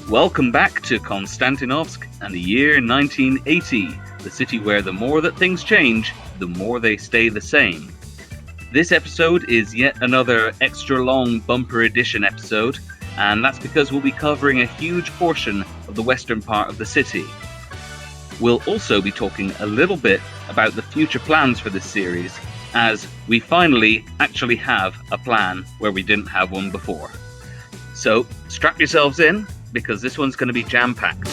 Welcome back to Konstantinovsk and the year 1980, the city where the more that things change, the more they stay the same. This episode is yet another extra long bumper edition episode, and that's because we'll be covering a huge portion of the western part of the city. We'll also be talking a little bit about the future plans for this series, as we finally actually have a plan where we didn't have one before. So strap yourselves in, because this one's going to be jam-packed.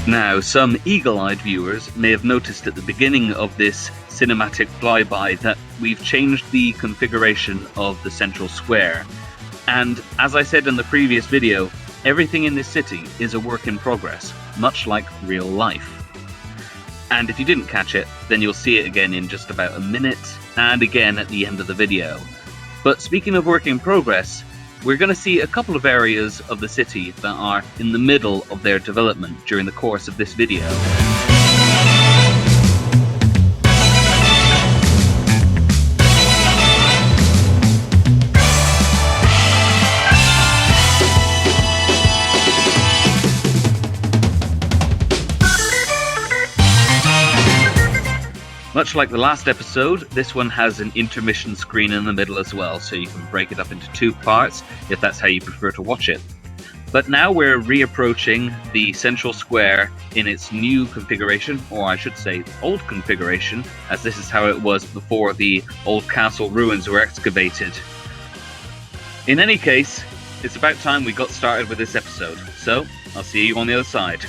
Now, some eagle-eyed viewers may have noticed at the beginning of this cinematic flyby that we've changed the configuration of the central square. And as I said in the previous video, everything in this city is a work in progress, much like real life. And if you didn't catch it, then you'll see it again in just about a minute, and again at the end of the video. But speaking of work in progress, we're going to see a couple of areas of the city that are in the middle of their development during the course of this video. Much like the last episode, this one has an intermission screen in the middle as well, so you can break it up into two parts if that's how you prefer to watch it. But now we're reapproaching the central square in its new configuration, or I should say old configuration, as this is how it was before the old castle ruins were excavated. In any case, it's about time we got started with this episode, so I'll see you on the other side.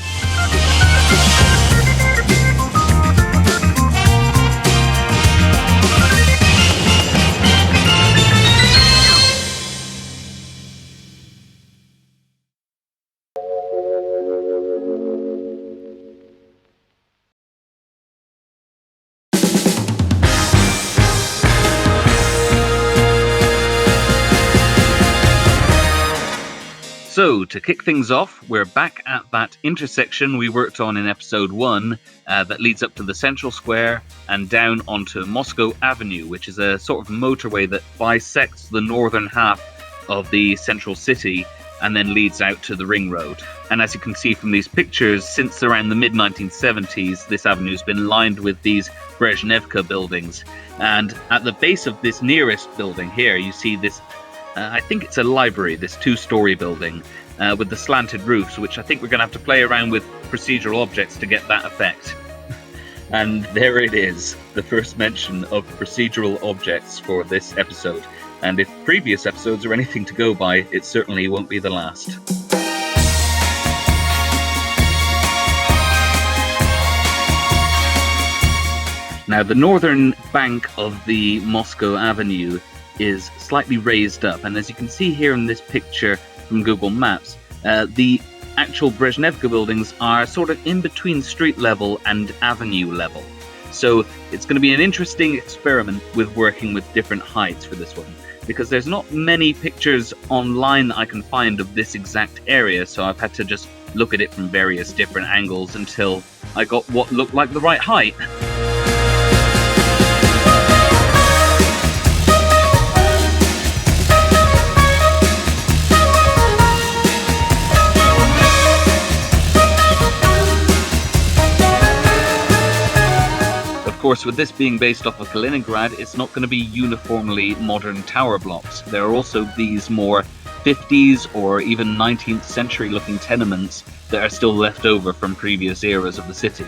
So, to kick things off, we're back at that intersection we worked on in episode 1 that leads up to the central square and down onto Moscow Avenue, which is a sort of motorway that bisects the northern half of the central city and then leads out to the ring road. And as you can see from these pictures, since around the mid-1970s, this avenue's been lined with these Brezhnevka buildings. And at the base of this nearest building here, you see this I think it's a library, this two-story building with the slanted roofs, which I think we're going to have to play around with procedural objects to get that effect. And there it is, the first mention of procedural objects for this episode. And if previous episodes are anything to go by, it certainly won't be the last. Now, the northern bank of the Moscow Avenue is slightly raised up, and as you can see here in this picture from Google Maps, the actual Brezhnevka buildings are sort of in between street level and avenue level. So it's going to be an interesting experiment with working with different heights for this one, because there's not many pictures online that I can find of this exact area, so I've had to just look at it from various different angles until I got what looked like the right height. Of course, with this being based off of Kaliningrad, it's not going to be uniformly modern tower blocks. There are also these more 50s or even 19th century looking tenements that are still left over from previous eras of the city.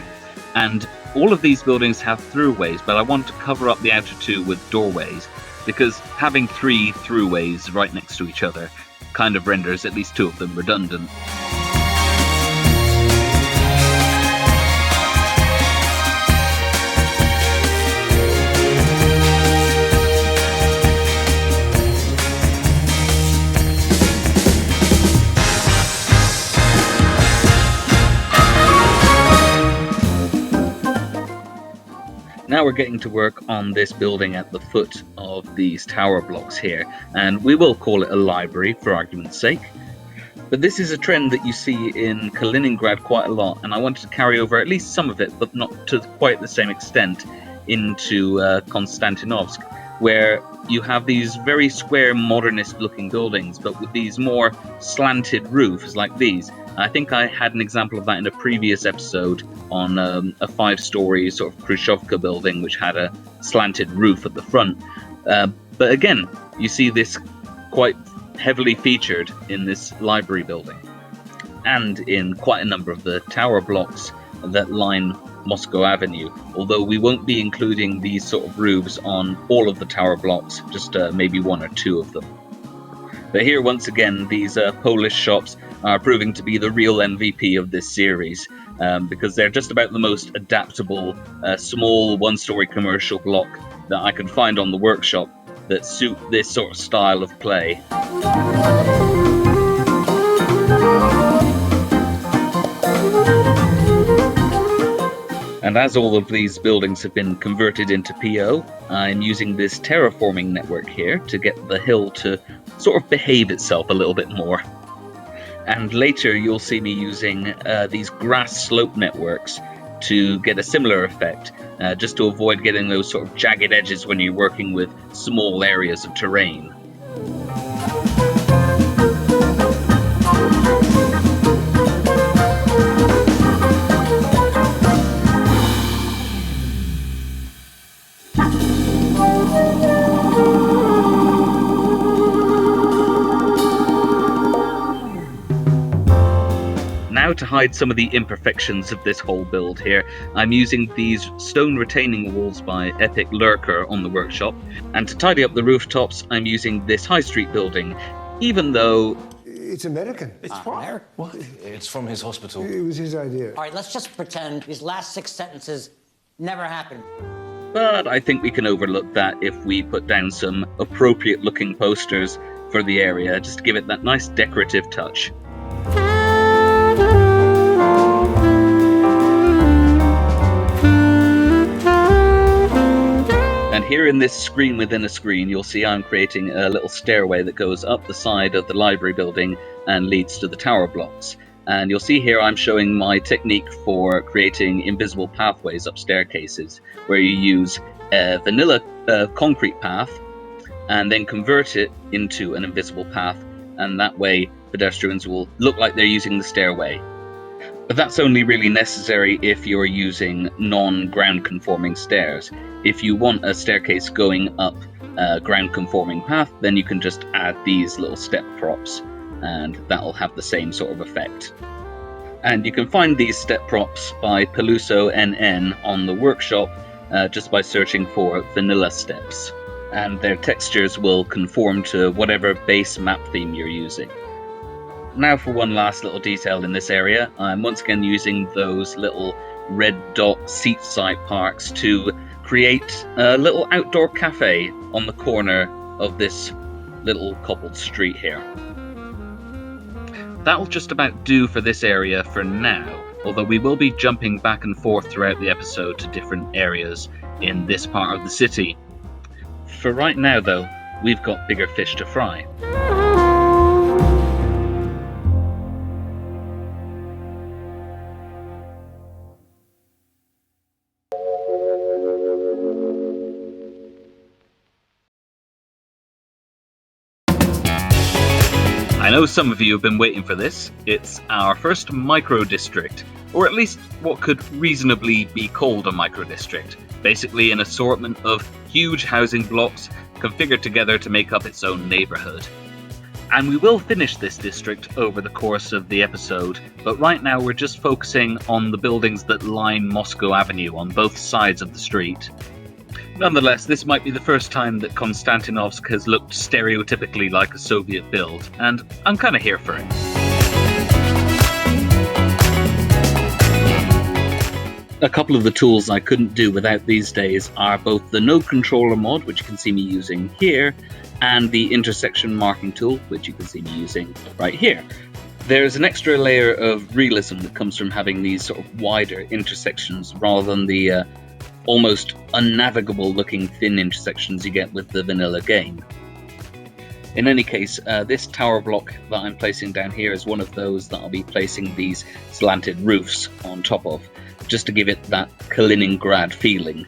And all of these buildings have throughways, but I want to cover up the outer two with doorways, because having 3 throughways right next to each other kind of renders at least 2 of them redundant. Now we're getting to work on this building at the foot of these tower blocks here, and we will call it a library for argument's sake. But this is a trend that you see in Kaliningrad quite a lot, and I wanted to carry over at least some of it, but not to quite the same extent, into Konstantinovsk, where you have these very square modernist-looking buildings, but with these more slanted roofs like these. I think I had an example of that in a previous episode on a 5-story sort of Khrushchevka building, which had a slanted roof at the front. But again, you see this quite heavily featured in this library building and in quite a number of the tower blocks that line Moscow Avenue, although we won't be including these sort of roofs on all of the tower blocks, just maybe one or two of them. But here once again, these Polish shops are proving to be the real MVP of this series, because they're just about the most adaptable small 1-story commercial block that I could find on the workshop that suit this sort of style of play. And as all of these buildings have been converted into PO, I'm using this terraforming network here to get the hill to sort of behave itself a little bit more. And later you'll see me using these grass slope networks to get a similar effect, just to avoid getting those sort of jagged edges when you're working with small areas of terrain. Now to hide some of the imperfections of this whole build here, I'm using these stone retaining walls by Epic Lurker on the workshop, and to tidy up the rooftops I'm using this high street building, even though... It's American. It's what? What? It's from his hospital. It was his idea. All right, let's just pretend these last 6 sentences never happened. But I think we can overlook that if we put down some appropriate looking posters for the area, just to give it that nice decorative touch. And here in this screen within a screen, you'll see I'm creating a little stairway that goes up the side of the library building and leads to the tower blocks. And you'll see here I'm showing my technique for creating invisible pathways up staircases, where you use a vanilla concrete path and then convert it into an invisible path, and that way pedestrians will look like they're using the stairway. But that's only really necessary if you're using non-ground conforming stairs. If you want a staircase going up a ground conforming path, then you can just add these little step props, and that'll have the same sort of effect. And you can find these step props by Peluso NN on the workshop just by searching for vanilla steps, and their textures will conform to whatever base map theme you're using. Now for one last little detail in this area, I'm once again using those little red dot seat side parks to create a little outdoor cafe on the corner of this little cobbled street here. That'll just about do for this area for now, although we will be jumping back and forth throughout the episode to different areas in this part of the city. For right now though, we've got bigger fish to fry. I know some of you have been waiting for this. It's our first micro-district, or at least what could reasonably be called a micro-district. Basically an assortment of huge housing blocks configured together to make up its own neighbourhood. And we will finish this district over the course of the episode, but right now we're just focusing on the buildings that line Moscow Avenue on both sides of the street. Nonetheless, this might be the first time that Konstantinovsk has looked stereotypically like a Soviet build, and I'm kind of here for it. A couple of the tools I couldn't do without these days are both the node controller mod, which you can see me using here, and the intersection marking tool, which you can see me using right here. There's an extra layer of realism that comes from having these sort of wider intersections rather than the almost unnavigable looking thin intersections you get with the vanilla game. In any case, this tower block that I'm placing down here is one of those that I'll be placing these slanted roofs on top of, just to give it that Kaliningrad feeling.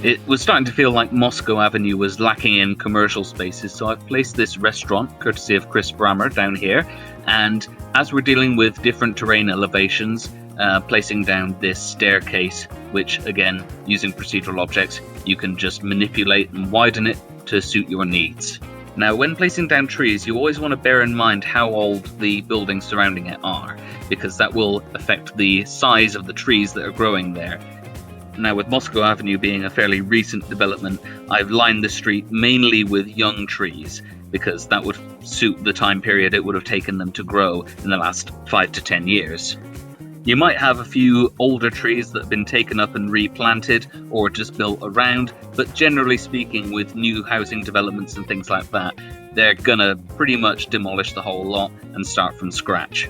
It was starting to feel like Moscow Avenue was lacking in commercial spaces, so I've placed this restaurant, courtesy of Chris Brammer, down here. And as we're dealing with different terrain elevations, placing down this staircase, which, again, using procedural objects, you can just manipulate and widen it to suit your needs. Now, when placing down trees, you always want to bear in mind how old the buildings surrounding it are, because that will affect the size of the trees that are growing there. Now, with Moscow Avenue being a fairly recent development, I've lined the street mainly with young trees, because that would suit the time period it would have taken them to grow in the last 5 to 10 years. You might have a few older trees that have been taken up and replanted or just built around, but generally speaking, with new housing developments and things like that, they're gonna pretty much demolish the whole lot and start from scratch.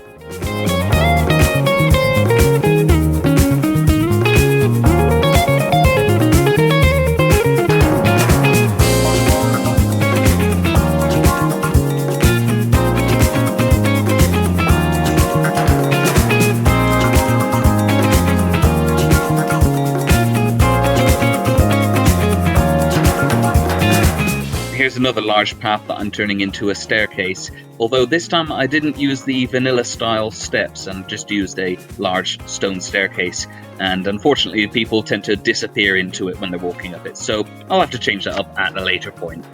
Here's another large path that I'm turning into a staircase, although this time I didn't use the vanilla style steps and just used a large stone staircase, and unfortunately people tend to disappear into it when they're walking up it, so I'll have to change that up at a later point.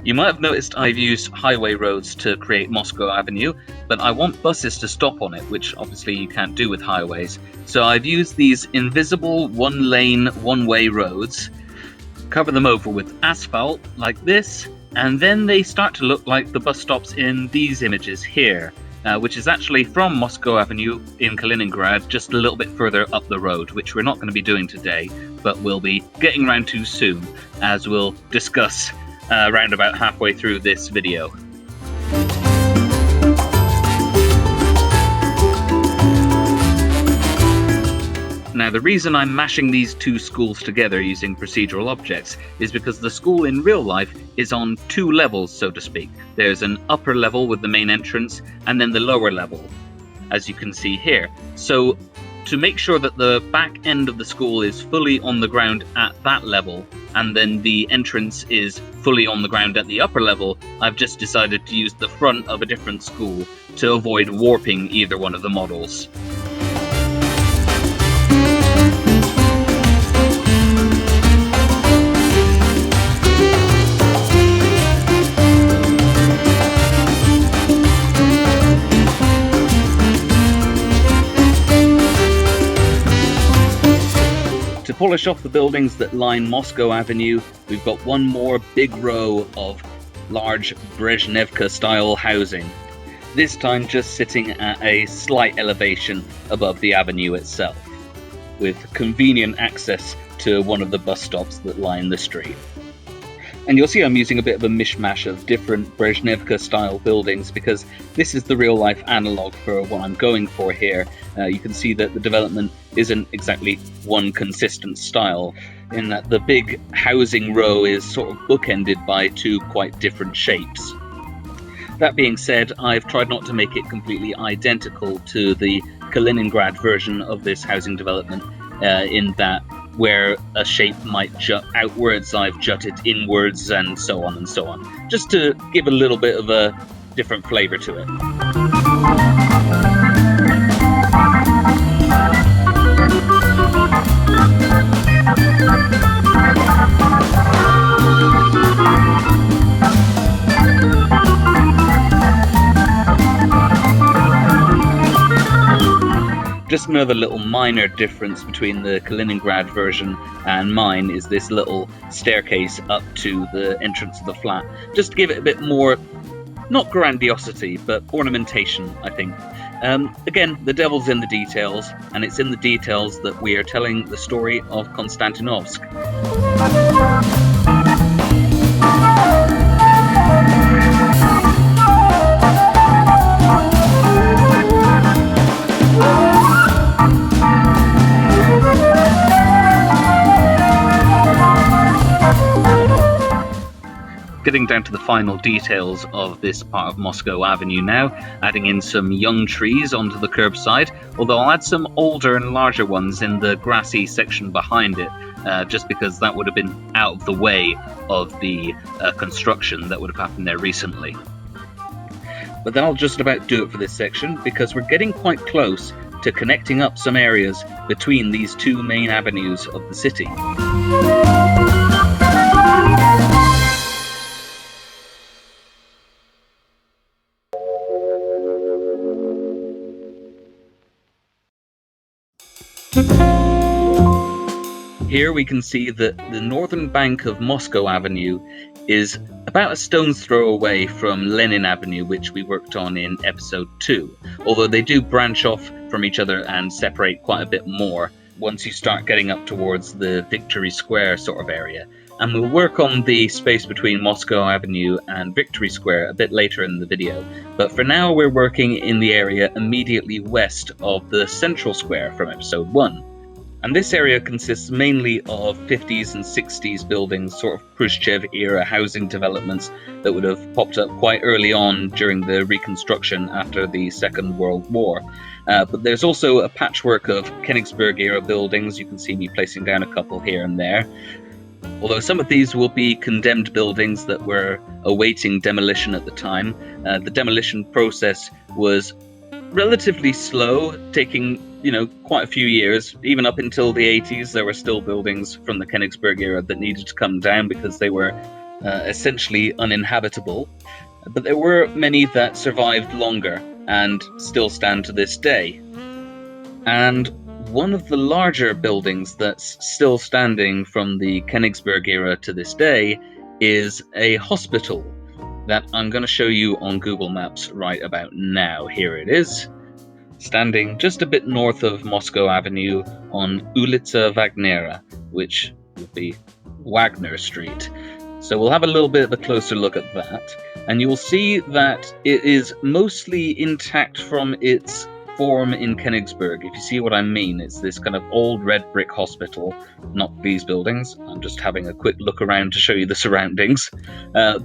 You might have noticed I've used highway roads to create Moscow Avenue, but I want buses to stop on it, which obviously you can't do with highways. So I've used these invisible one-lane, one-way roads, cover them over with asphalt like this, and then they start to look like the bus stops in these images here, which is actually from Moscow Avenue in Kaliningrad, just a little bit further up the road, which we're not going to be doing today, but we'll be getting around to soon, as we'll discuss around about halfway through this video. Now, the reason I'm mashing these two schools together using procedural objects is because the school in real life is on two levels, so to speak. There's an upper level with the main entrance and then the lower level, as you can see here. So to make sure that the back end of the school is fully on the ground at that level, and then the entrance is fully on the ground at the upper level, I've just decided to use the front of a different school to avoid warping either one of the models. To polish off the buildings that line Moscow Avenue, we've got one more big row of large Brezhnevka-style housing, this time just sitting at a slight elevation above the avenue itself, with convenient access to one of the bus stops that line the street. And you'll see I'm using a bit of a mishmash of different Brezhnevka-style buildings because this is the real-life analogue for what I'm going for here. You can see that the development isn't exactly one consistent style, in that the big housing row is sort of bookended by two quite different shapes. That being said, I've tried not to make it completely identical to the Kaliningrad version of this housing development, in that where a shape might jut outwards, I've jutted inwards, and so on and so on, just to give a little bit of a different flavour to it. Just another little minor difference between the Kaliningrad version and mine is this little staircase up to the entrance of the flat, just to give it a bit more, not grandiosity, but ornamentation, I think. Again, the devil's in the details, and it's in the details that we are telling the story of Konstantinovsk. Getting down to the final details of this part of Moscow Avenue now, adding in some young trees onto the curbside, although I'll add some older and larger ones in the grassy section behind it, just because that would have been out of the way of the construction that would have happened there recently. But that'll just about do it for this section, because we're getting quite close to connecting up some areas between these two main avenues of the city. Here we can see that the northern bank of Moscow Avenue is about a stone's throw away from Lenin Avenue, which we worked on in episode 2, although they do branch off from each other and separate quite a bit more once you start getting up towards the Victory Square sort of area. And we'll work on the space between Moscow Avenue and Victory Square a bit later in the video, but for now we're working in the area immediately west of the central square from episode 1. And this area consists mainly of 50s and 60s buildings, sort of Khrushchev-era housing developments that would have popped up quite early on during the reconstruction after the Second World War. But there's also a patchwork of Königsberg-era buildings. You can see me placing down a couple here and there. Although some of these will be condemned buildings that were awaiting demolition at the time. The demolition process was relatively slow, taking quite a few years. Even up until the 80s, there were still buildings from the Königsberg era that needed to come down because they were essentially uninhabitable. But there were many that survived longer and still stand to this day. And one of the larger buildings that's still standing from the Königsberg era to this day is a hospital that I'm going to show you on Google Maps right about now. Here it is, standing just a bit north of Moscow Avenue on Ulica Wagnera, which would be Wagner Street. So we'll have a little bit of a closer look at that, and you'll see that it is mostly intact from its form in Königsberg. If you see what I mean, it's this kind of old red brick hospital, not these buildings. I'm just having a quick look around to show you the surroundings.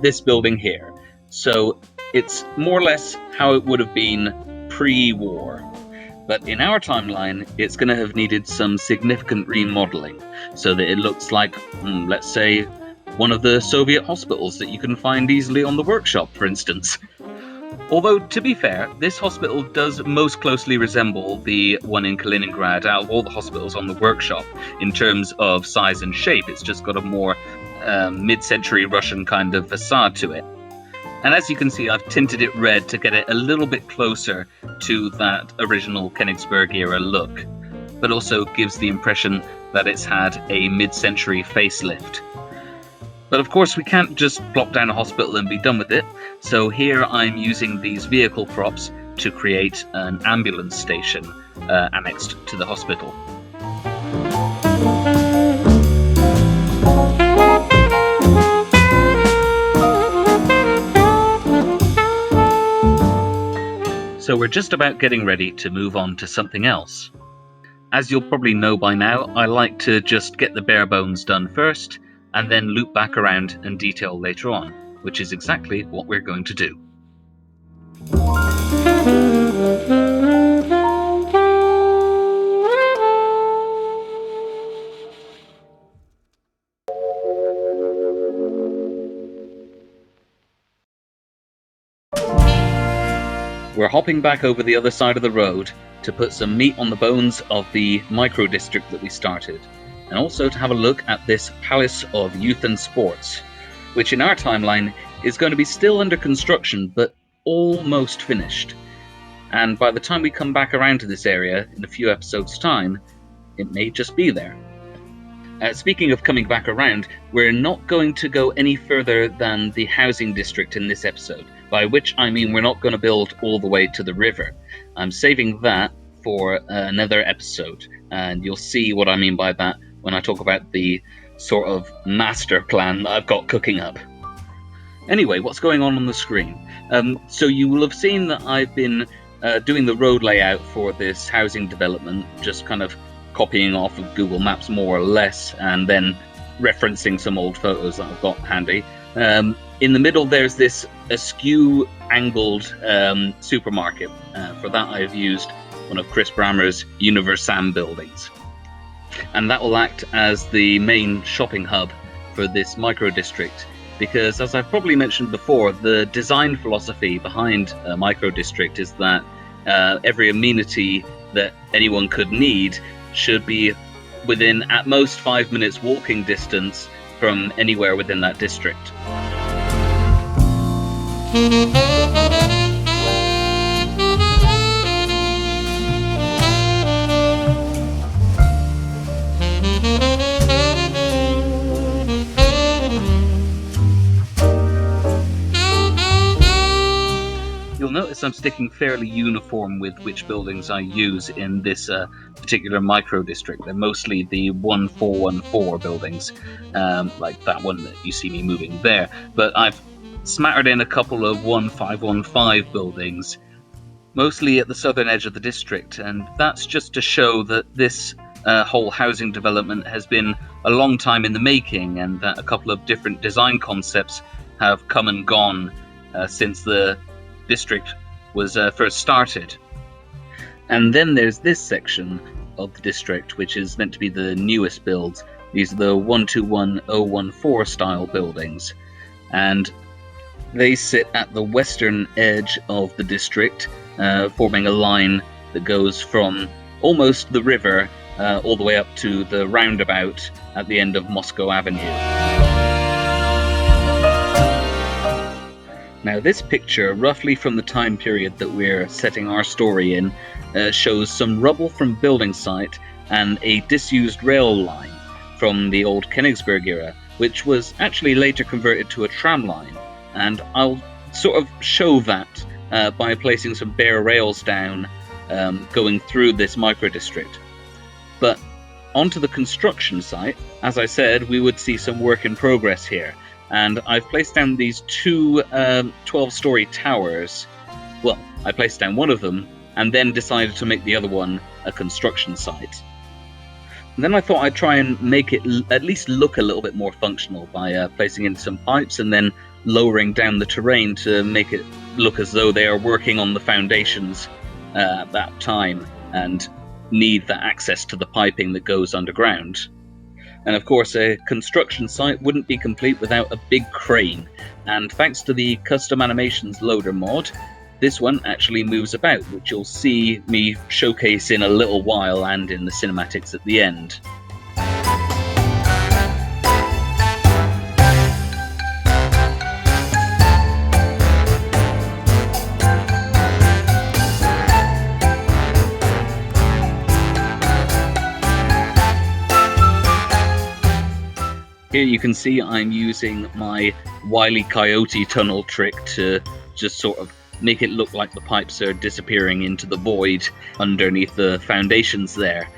This building here. So it's more or less how it would have been pre-war. But in our timeline, it's going to have needed some significant remodeling so that it looks like, let's say, one of the Soviet hospitals that you can find easily on the workshop, for instance. Although, to be fair, this hospital does most closely resemble the one in Kaliningrad out of all the hospitals on the workshop in terms of size and shape. It's just got a more mid-century Russian kind of facade to it. And as you can see, I've tinted it red to get it a little bit closer to that original Königsberg era look, but also gives the impression that it's had a mid-century facelift. But of course we can't just plop down a hospital and be done with it, so here I'm using these vehicle props to create an ambulance station annexed to the hospital. So we're just about getting ready to move on to something else. As you'll probably know by now, I like to just get the bare bones done first, and then loop back around and detail later on, which is exactly what we're going to do. We're hopping back over the other side of the road to put some meat on the bones of the micro-district that we started, and also to have a look at this Palace of Youth and Sports, which in our timeline is going to be still under construction, but almost finished. And by the time we come back around to this area in a few episodes' time, it may just be there. Speaking of coming back around, we're not going to go any further than the housing district in this episode, by which I mean we're not going to build all the way to the river. I'm saving that for another episode, and you'll see what I mean by that when I talk about the sort of master plan that I've got cooking up. Anyway, what's going on the screen? So you will have seen that I've been doing the road layout for this housing development, just kind of copying off of Google Maps more or less, and then referencing some old photos that I've got handy. In the middle there's this askew angled supermarket. For that I've used one of Chris Brammer's Universam buildings. And that will act as the main shopping hub for this micro-district, because as I've probably mentioned before, the design philosophy behind a micro-district is that every amenity that anyone could need should be within at most 5 minutes walking distance from anywhere within that district. You'll notice I'm sticking fairly uniform with which buildings I use in this particular micro-district. They're mostly the 1414 buildings, like that one that you see me moving there. But I've smattered in a couple of 1515 buildings, mostly at the southern edge of the district, and that's just to show that this whole housing development has been a long time in the making, and that a couple of different design concepts have come and gone since the district was first started. And then there's this section of the district, which is meant to be the newest builds. These are the 121014 style buildings, and they sit at the western edge of the district, forming a line that goes from almost the river all the way up to the roundabout at the end of Moscow Avenue. Now, this picture, roughly from the time period that we're setting our story in, shows some rubble from building site and a disused rail line from the old Königsberg era, which was actually later converted to a tram line. And I'll sort of show that by placing some bare rails down going through this micro-district. But onto the construction site, as I said, we would see some work in progress here. And I've placed down these two 12-story towers. Well, I placed down one of them and then decided to make the other one a construction site. And then I thought I'd try and make it at least look a little bit more functional by placing in some pipes and then lowering down the terrain to make it look as though they are working on the foundations at that time and need the access to the piping that goes underground. And of course, a construction site wouldn't be complete without a big crane. And thanks to the Custom Animations Loader mod, this one actually moves about, which you'll see me showcase in a little while and in the cinematics at the end. Here you can see I'm using my Wile E. Coyote tunnel trick to just sort of make it look like the pipes are disappearing into the void underneath the foundations there.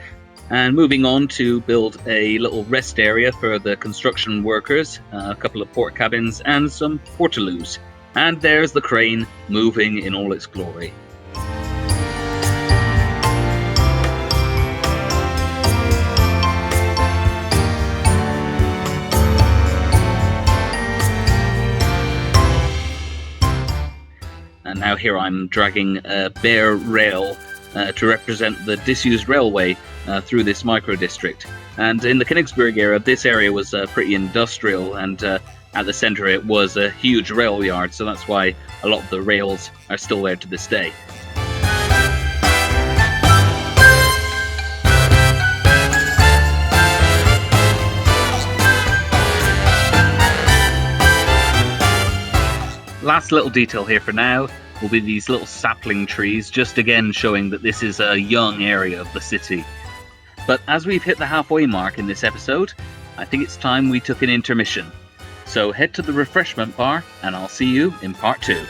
And moving on to build a little rest area for the construction workers, a couple of port cabins and some portaloos. And there's the crane moving in all its glory. And now here I'm dragging a bare rail to represent the disused railway through this micro-district. And in the Königsberg era, this area was pretty industrial, and at the centre it was a huge rail yard, so that's why a lot of the rails are still there to this day. Last little detail here for now will be these little sapling trees, just again showing that this is a young area of the city. But as we've hit the halfway mark in this episode, I think it's time we took an intermission. So head to the refreshment bar and I'll see you in part 2.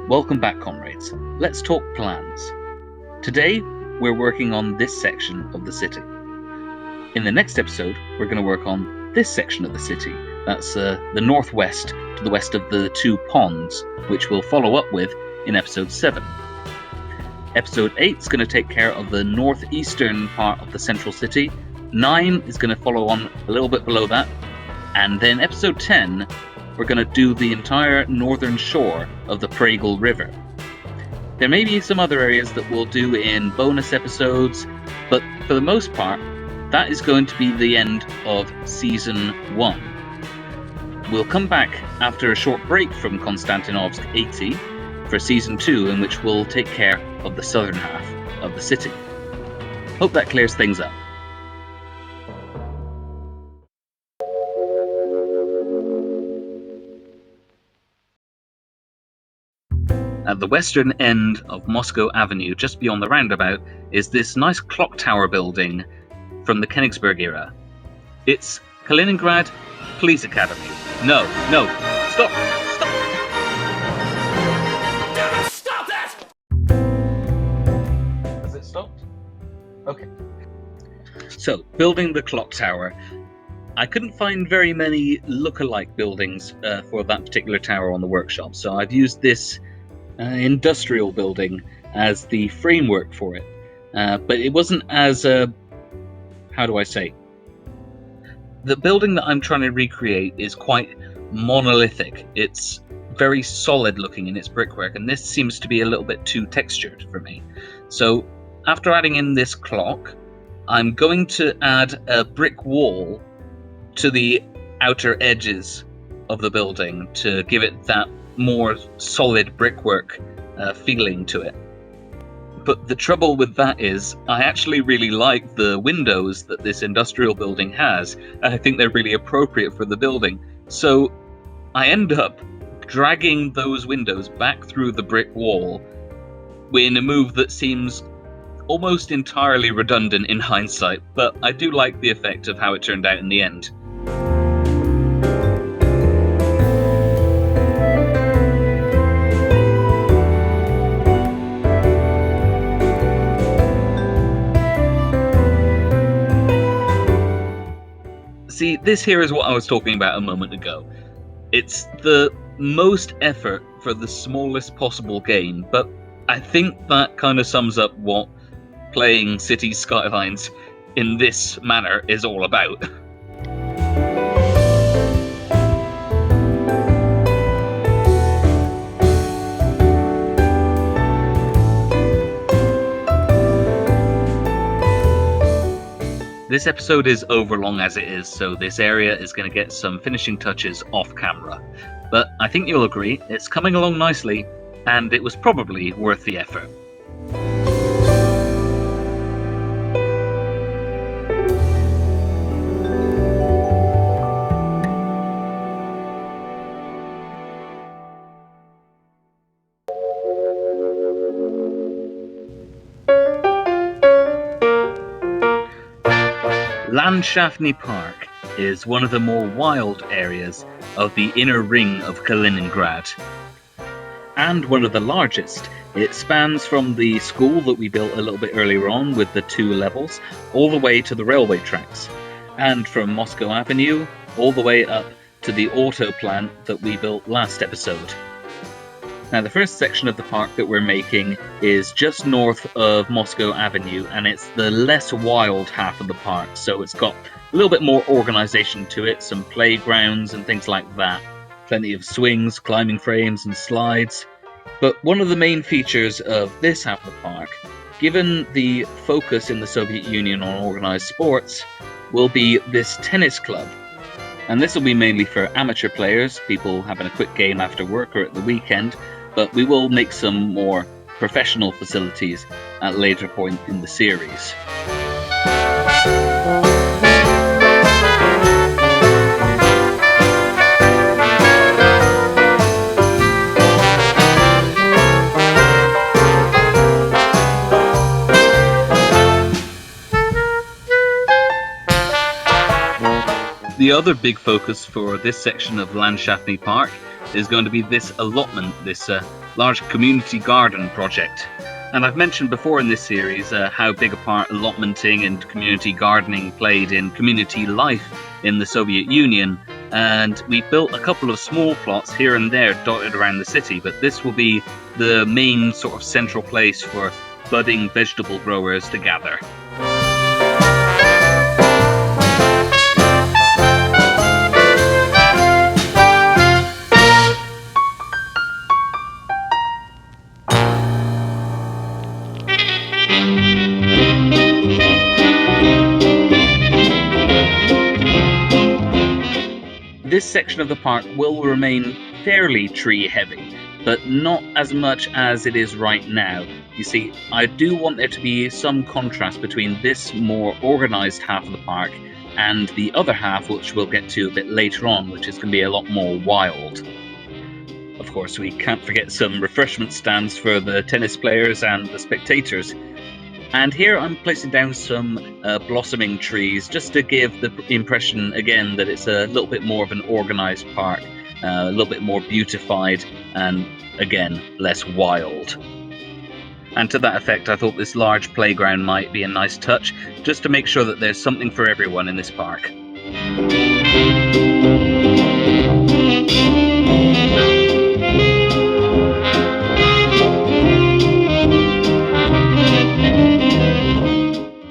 Welcome back, comrades. Let's talk plans. Today, we're working on this section of the city. In the next episode, we're going to work on this section of the city. That's the northwest, to the west of the 2 ponds, which we'll follow up with in episode 7. Episode 8 is going to take care of the northeastern part of the central city. 9 is going to follow on a little bit below that. And then episode 10, we're going to do the entire northern shore of the Pragal River. There may be some other areas that we'll do in bonus episodes, but for the most part, that is going to be the end of Season 1. We'll come back after a short break from Konstantinovsk 80 for Season 2, in which we'll take care of the southern half of the city. Hope that clears things up. At the western end of Moscow Avenue, just beyond the roundabout, is this nice clock tower building from the Königsberg era. It's Kaliningrad Police Academy. No, stop! Stop that! Has it stopped? Okay. So, building the clock tower. I couldn't find very many look-alike buildings for that particular tower on the workshop, so I've used this industrial building as the framework for it, but it wasn't as how do I say? The building that I'm trying to recreate is quite monolithic. It's very solid looking in its brickwork, and this seems to be a little bit too textured for me. So after adding in this clock, I'm going to add a brick wall to the outer edges of the building to give it that more solid brickwork feeling to it. But the trouble with that is I actually really like the windows that this industrial building has, and I think they're really appropriate for the building. So I end up dragging those windows back through the brick wall in a move that seems almost entirely redundant in hindsight, but I do like the effect of how it turned out in the end. See, this here is what I was talking about a moment ago. It's the most effort for the smallest possible gain, but I think that kind of sums up what playing Cities Skylines in this manner is all about. This episode is overlong as it is, so this area is going to get some finishing touches off camera. But I think you'll agree, it's coming along nicely, and it was probably worth the effort. Landschaftny Park is one of the more wild areas of the inner ring of Kaliningrad, and one of the largest. It spans from the school that we built a little bit earlier on with the 2 levels, all the way to the railway tracks, and from Moscow Avenue all the way up to the auto plant that we built last episode. Now, the first section of the park that we're making is just north of Moscow Avenue, and it's the less wild half of the park, so it's got a little bit more organisation to it, some playgrounds and things like that. Plenty of swings, climbing frames and slides. But one of the main features of this half of the park, given the focus in the Soviet Union on organised sports, will be this tennis club. And this will be mainly for amateur players, people having a quick game after work or at the weekend, but we will make some more professional facilities at a later point in the series. The other big focus for this section of Landschaftny Park is going to be this allotment, this large community garden project. And I've mentioned before in this series how big a part allotmenting and community gardening played in community life in the Soviet Union. And we built a couple of small plots here and there dotted around the city, but this will be the main sort of central place for budding vegetable growers to gather. This section of the park will remain fairly tree heavy, but not as much as it is right now. You see, I do want there to be some contrast between this more organised half of the park and the other half, which we'll get to a bit later on, which is going to be a lot more wild. Of course, we can't forget some refreshment stands for the tennis players and the spectators. And here I'm placing down some blossoming trees just to give the impression again that it's a little bit more of an organised park, a little bit more beautified and again less wild. And to that effect, I thought this large playground might be a nice touch, just to make sure that there's something for everyone in this park.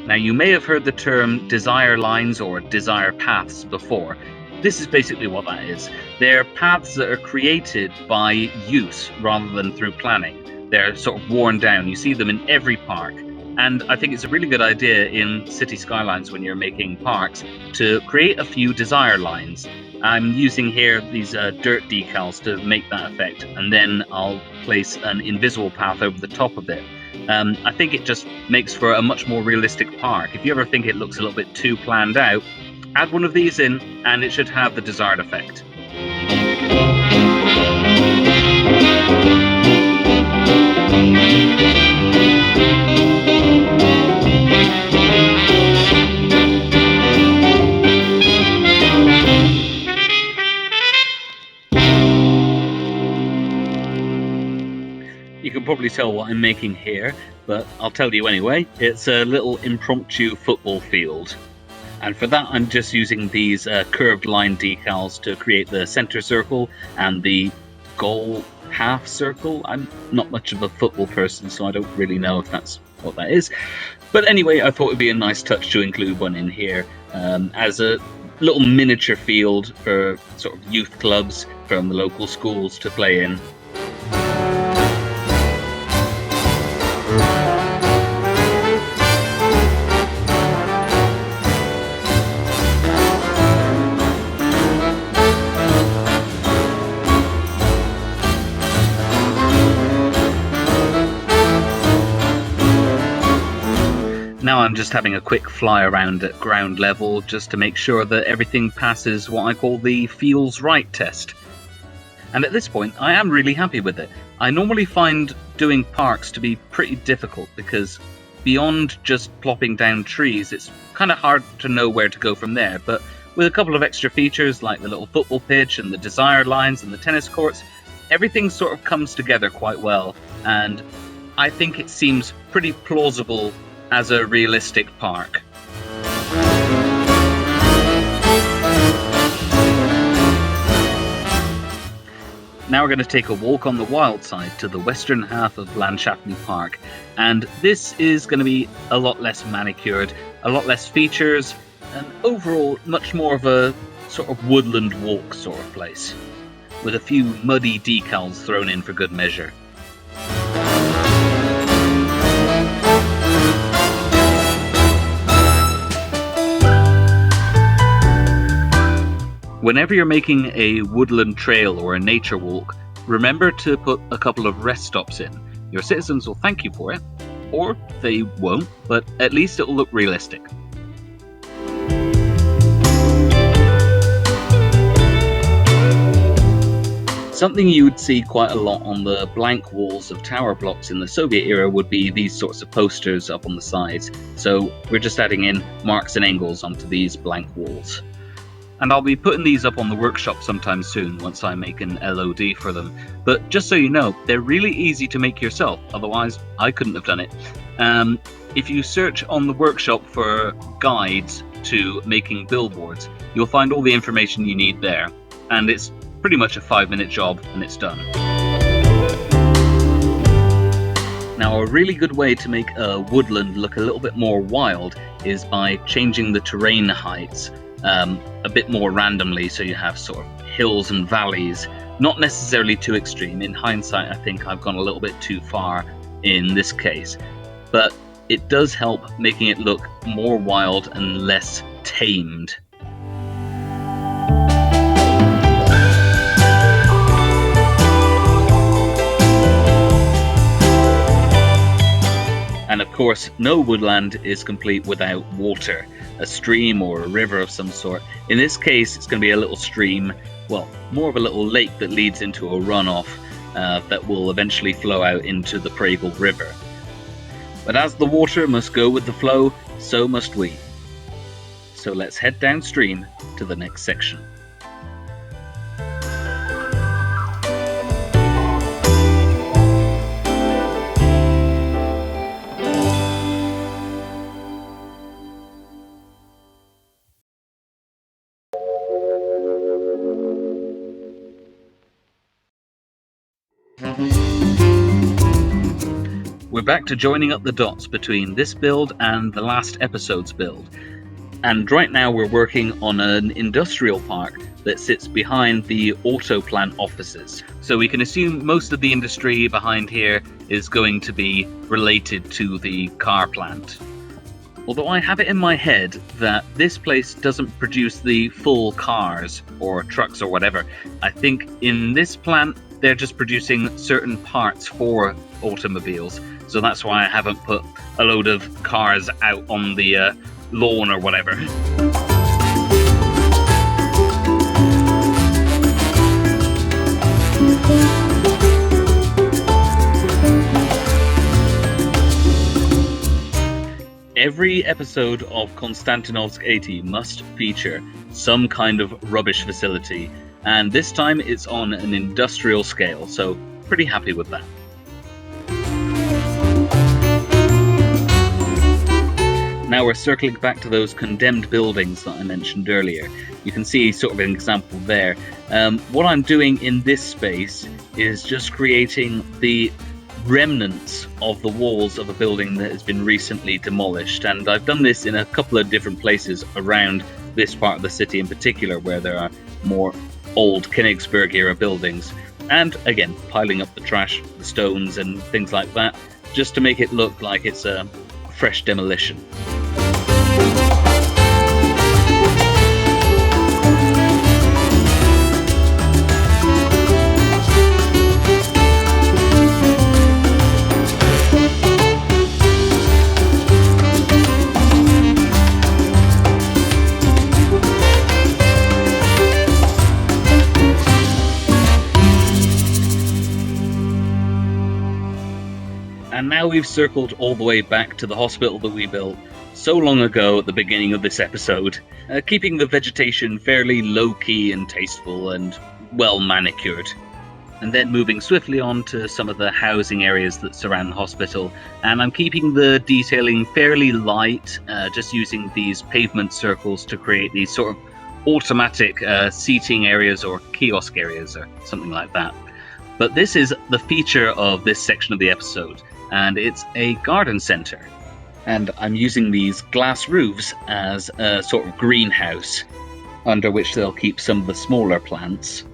Now, you may have heard the term desire lines or desire paths before. This is basically what that is. They're paths that are created by use rather than through planning. They're sort of worn down. You see them in every park. And I think it's a really good idea in Cities Skylines when you're making parks to create a few desire lines. I'm using here these dirt decals to make that effect, and then I'll place an invisible path over the top of it. I think it just makes for a much more realistic park. If you ever think it looks a little bit too planned out, add one of these in and it should have the desired effect. You can probably tell what I'm making here, but I'll tell you anyway. It's a little impromptu football field. And for that, I'm just using these curved line decals to create the center circle and the goal half circle. I'm not much of a football person, so I don't really know if that's what that is. But anyway, I thought it would be a nice touch to include one in here as a little miniature field for sort of youth clubs from the local schools to play in. Now I'm just having a quick fly around at ground level just to make sure that everything passes what I call the feels right test. And at this point I am really happy with it. I normally find doing parks to be pretty difficult because beyond just plopping down trees it's kind of hard to know where to go from there, but with a couple of extra features like the little football pitch and the desire lines and the tennis courts, everything sort of comes together quite well, and I think it seems pretty plausible as a realistic park. Now we're going to take a walk on the wild side to the western half of Landschaftny Park, and this is going to be a lot less manicured, a lot less features, and overall much more of a sort of woodland walk sort of place, with a few muddy decals thrown in for good measure. Whenever you're making a woodland trail or a nature walk, remember to put a couple of rest stops in. Your citizens will thank you for it, or they won't, but at least it will look realistic. Something you would see quite a lot on the blank walls of tower blocks in the Soviet era would be these sorts of posters up on the sides. So we're just adding in Marx and Engels onto these blank walls. And I'll be putting these up on the workshop sometime soon once I make an LOD for them. But just so you know, they're really easy to make yourself, otherwise I couldn't have done it. If you search on the workshop for guides to making billboards, you'll find all the information you need there. And it's pretty much a 5-minute job and it's done. Now, a really good way to make a woodland look a little bit more wild is by changing the terrain heights a bit more randomly, so you have sort of hills and valleys, not necessarily too extreme. In hindsight, I think I've gone a little bit too far in this case, but it does help making it look more wild and less tamed. And of course, no woodland is complete without water, a stream or a river of some sort. In this case, it's going to be a little stream, well, more of a little lake that leads into a runoff that will eventually flow out into the Pragal River. But as the water must go with the flow, so must we. So let's head downstream to the next section. We're back to joining up the dots between this build and the last episode's build. And right now we're working on an industrial park that sits behind the auto plant offices. So we can assume most of the industry behind here is going to be related to the car plant. Although I have it in my head that this place doesn't produce the full cars or trucks or whatever. I think in this plant they're just producing certain parts for automobiles. So that's why I haven't put a load of cars out on the lawn or whatever. Every episode of Konstantinovsk 80 must feature some kind of rubbish facility, and this time it's on an industrial scale, so pretty happy with that. Now we're circling back to those condemned buildings that I mentioned earlier. You can see sort of an example there. What I'm doing in this space is just creating the remnants of the walls of a building that has been recently demolished, and I've done this in a couple of different places around this part of the city in particular, where there are more old Königsberg era buildings, and again piling up the trash, the stones and things like that, just to make it look like it's a fresh demolition. And now we've circled all the way back to the hospital that we built so long ago at the beginning of this episode, keeping the vegetation fairly low-key and tasteful and well manicured. And then moving swiftly on to some of the housing areas that surround the hospital, and I'm keeping the detailing fairly light, just using these pavement circles to create these sort of automatic seating areas or kiosk areas or something like that. But this is the feature of this section of the episode, and it's a garden centre. And I'm using these glass roofs as a sort of greenhouse under which they'll keep some of the smaller plants.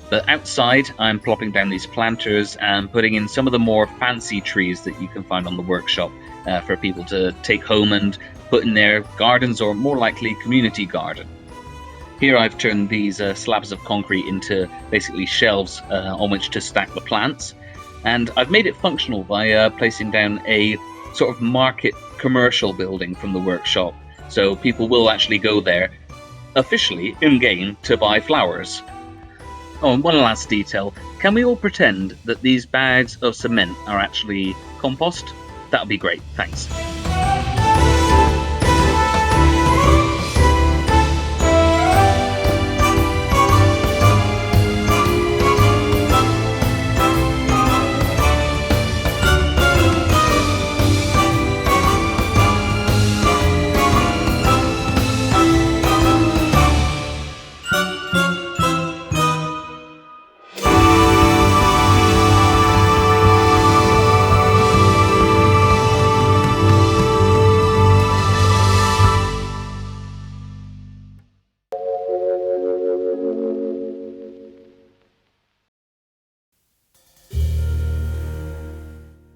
But outside I'm plopping down these planters and putting in some of the more fancy trees that you can find on the workshop for people to take home and put in their gardens, or more likely community garden. Here I've turned these slabs of concrete into basically shelves on which to stack the plants. And I've made it functional by placing down a sort of market commercial building from the workshop, so people will actually go there, officially in-game, to buy flowers. Oh, and one last detail. Can we all pretend that these bags of cement are actually compost? That would be great, thanks.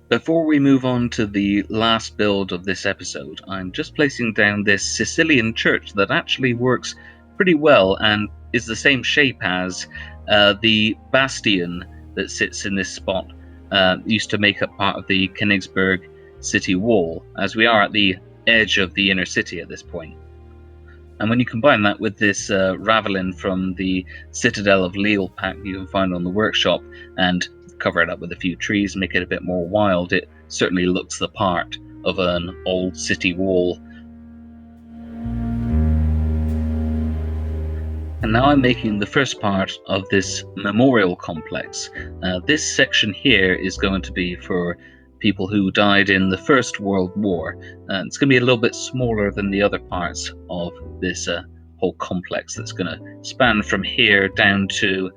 Before we move on to the last build of this episode, I'm just placing down this Sicilian church that actually works pretty well and is the same shape as the bastion that sits in this spot. Used to make up part of the Königsberg city wall, as we are at the edge of the inner city at this point. And when you combine that with this ravelin from the Citadel of Lille pack you can find on the workshop, and cover it up with a few trees, make it a bit more wild, it certainly looks the part of an old city wall. And now I'm making the first part of this memorial complex. This section here is going to be for people who died in the First World War. It's going to be a little bit smaller than the other parts of this whole complex that's going to span from here down to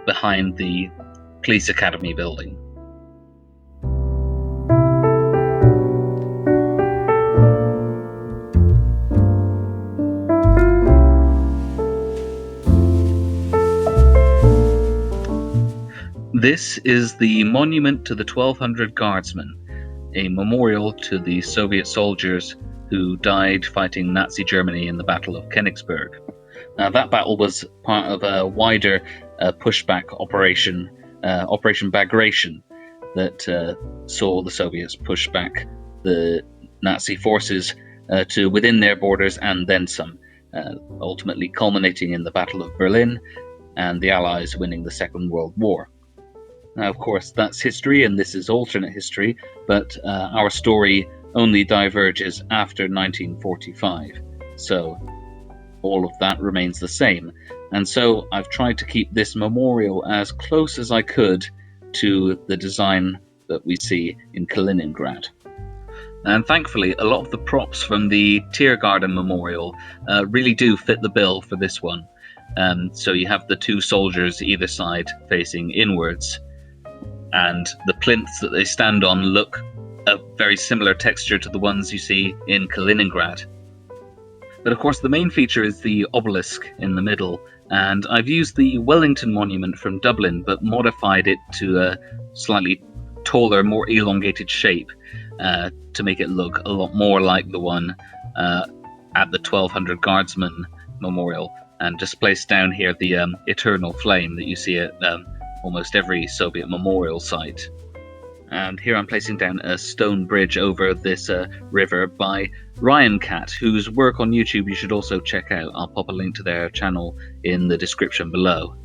behind the Police Academy building. This is the monument to the 1200 Guardsmen, a memorial to the Soviet soldiers who died fighting Nazi Germany in the Battle of Königsberg. Now, that battle was part of a wider pushback operation, Operation Bagration, that saw the Soviets push back the Nazi forces to within their borders and then some, ultimately culminating in the Battle of Berlin and the Allies winning the Second World War. Now, of course, that's history and this is alternate history, but our story only diverges after 1945, so all of that remains the same. And so I've tried to keep this memorial as close as I could to the design that we see in Kaliningrad. And thankfully, a lot of the props from the Tiergarten Memorial really do fit the bill for this one. So you have the two soldiers either side facing inwards, and the plinths that they stand on look a very similar texture to the ones you see in Kaliningrad. But of course the main feature is the obelisk in the middle, and I've used the Wellington Monument from Dublin but modified it to a slightly taller, more elongated shape to make it look a lot more like the one at the 1200 Guardsmen Memorial, and just placed down here the eternal flame that you see at almost every Soviet memorial site. And here I'm placing down a stone bridge over this river by Ryan Cat, whose work on YouTube you should also check out. I'll pop a link to their channel in the description below.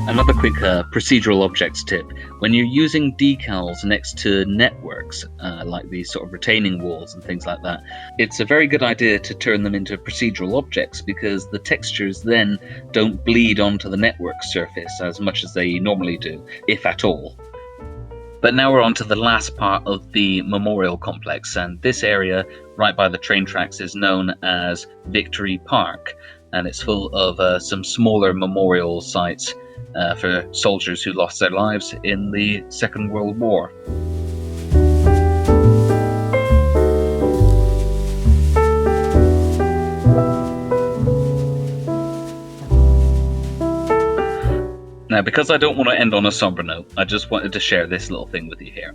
Another quick procedural objects tip. When you're using decals next to networks, like these sort of retaining walls and things like that, it's a very good idea to turn them into procedural objects, because the textures then don't bleed onto the network surface as much as they normally do, if at all. But now we're on to the last part of the memorial complex, and this area right by the train tracks is known as Victory Park, and it's full of some smaller memorial sites for soldiers who lost their lives in the Second World War. Now, because I don't want to end on a somber note, I just wanted to share this little thing with you here.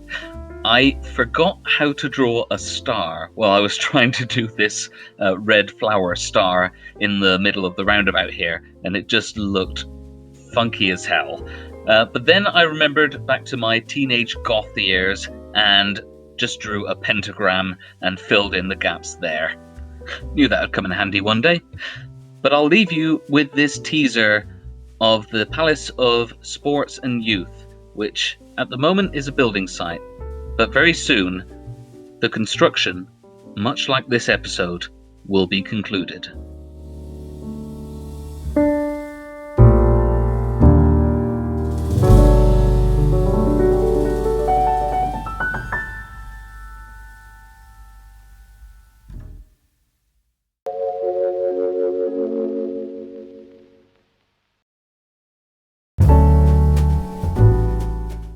I forgot how to draw a star while I was trying to do this red flower star in the middle of the roundabout here, and it just looked funky as hell. But then I remembered back to my teenage goth years and just drew a pentagram and filled in the gaps there. Knew that would come in handy one day. But I'll leave you with this teaser of the Palace of Sports and Youth, which at the moment is a building site, but very soon the construction, much like this episode, will be concluded.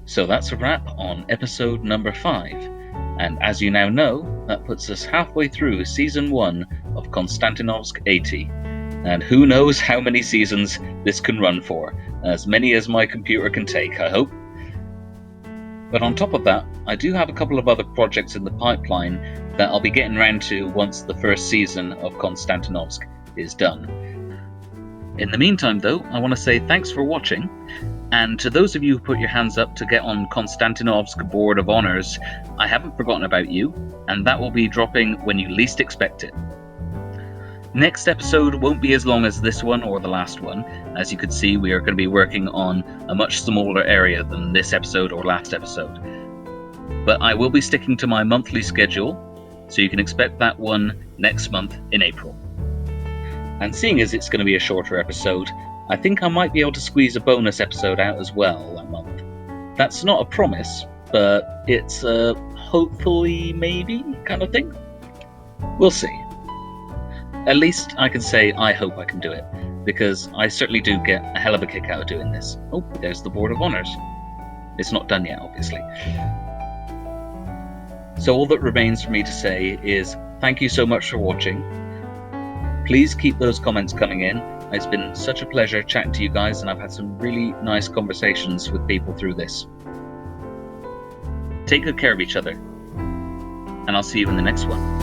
So that's a wrap on episode number 5, and as you now know, that puts us halfway through season 1 of Konstantinovsk 80, and who knows how many seasons this can run for, as many as my computer can take, I hope. But on top of that, I do have a couple of other projects in the pipeline that I'll be getting around to once the first season of Konstantinovsk is done. In the meantime though, I want to say thanks for watching. And to those of you who put your hands up to get on Konstantinovsk Board of Honours, I haven't forgotten about you, and that will be dropping when you least expect it. Next episode won't be as long as this one or the last one. As you could see, we are going to be working on a much smaller area than this episode or last episode. But I will be sticking to my monthly schedule, so you can expect that one next month in April. And seeing as it's going to be a shorter episode, I think I might be able to squeeze a bonus episode out as well that month. That's not a promise, but it's a hopefully maybe kind of thing. We'll see. At least I can say I hope I can do it, because I certainly do get a hell of a kick out of doing this. Oh, there's the Board of Honours. It's not done yet, obviously. So all that remains for me to say is thank you so much for watching. Please keep those comments coming in. It's been such a pleasure chatting to you guys, and I've had some really nice conversations with people through this. Take good care of each other, and I'll see you in the next one.